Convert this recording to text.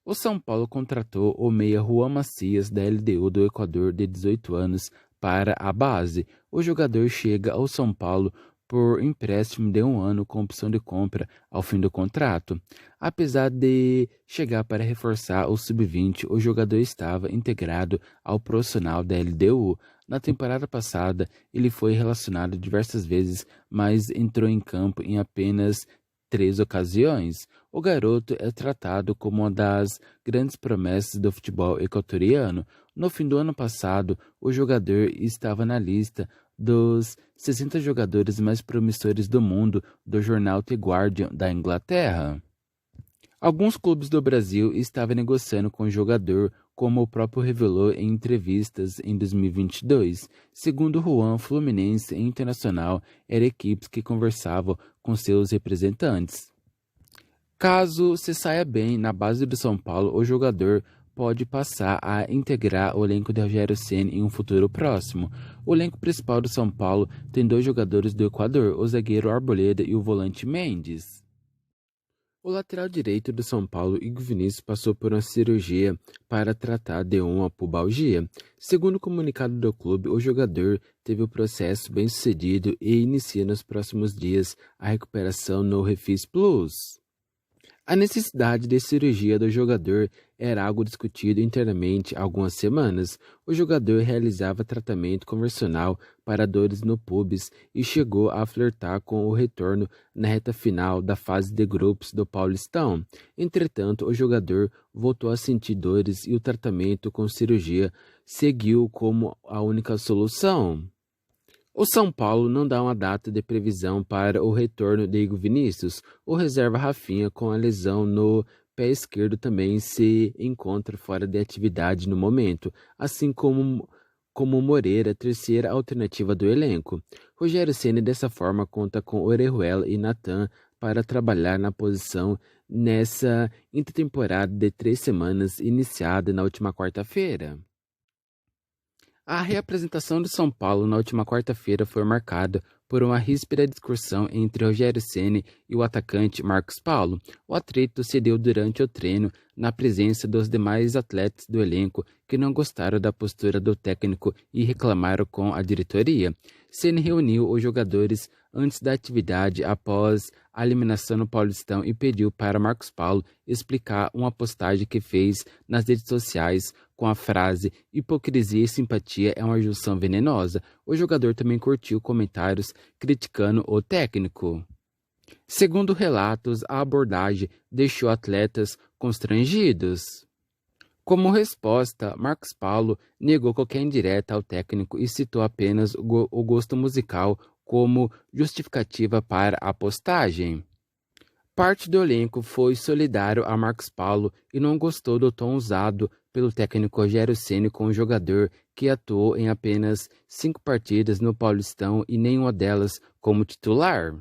O São Paulo contratou o meia Juan Macias, da LDU do Equador, de 18 anos, para a base. O jogador chega ao São Paulo por empréstimo de 1 ano com opção de compra ao fim do contrato. Apesar de chegar para reforçar o sub-20, o jogador estava integrado ao profissional da LDU. Na temporada passada, ele foi relacionado diversas vezes, mas entrou em campo em apenas 3 ocasiões. O garoto é tratado como uma das grandes promessas do futebol equatoriano. No fim do ano passado, o jogador estava na lista dos 60 jogadores mais promissores do mundo do jornal The Guardian da Inglaterra. Alguns clubes do Brasil estavam negociando com o jogador, como o próprio revelou em entrevistas em 2022. Segundo Juan, Fluminense e Internacional eram equipes que conversavam com seus representantes. Caso se saia bem na base do São Paulo, o jogador pode passar a integrar o elenco de Rogério Ceni em um futuro próximo. O elenco principal do São Paulo tem 2 jogadores do Equador, o zagueiro Arboleda e o volante Mendes. O lateral direito do São Paulo, Igor Vinícius, passou por uma cirurgia para tratar de uma pubalgia. Segundo o comunicado do clube, o jogador teve o processo bem sucedido e inicia nos próximos dias a recuperação no Refis Plus. A necessidade de cirurgia do jogador era algo discutido internamente há algumas semanas. O jogador realizava tratamento convencional para dores no pubis e chegou a flertar com o retorno na reta final da fase de grupos do Paulistão. Entretanto, o jogador voltou a sentir dores e o tratamento com cirurgia seguiu como a única solução. O São Paulo não dá uma data de previsão para o retorno de Igor Vinícius. O reserva Rafinha, com a lesão no pé esquerdo, também se encontra fora de atividade no momento, assim como Moreira, terceira alternativa do elenco. Rogério Ceni, dessa forma, conta com Orejuela e Natan para trabalhar na posição nessa intertemporada de 3 semanas, iniciada na última quarta-feira. A reapresentação de São Paulo na última quarta-feira foi marcada por uma ríspida discussão entre Rogério Ceni e o atacante Marcos Paulo. O atrito se deu durante o treino, na presença dos demais atletas do elenco que não gostaram da postura do técnico e reclamaram com a diretoria. Ceni reuniu os jogadores antes da atividade após a eliminação no Paulistão e pediu para Marcos Paulo explicar uma postagem que fez nas redes sociais com a frase "hipocrisia e simpatia é uma junção venenosa". O jogador também curtiu comentários criticando o técnico. Segundo relatos, a abordagem deixou atletas constrangidos. Como resposta, Marcos Paulo negou qualquer indireta ao técnico e citou apenas o gosto musical como justificativa para a postagem. Parte do elenco foi solidário a Marcos Paulo e não gostou do tom usado pelo técnico Rogério Ceni com o jogador, que atuou em apenas 5 partidas no Paulistão e nenhuma delas como titular.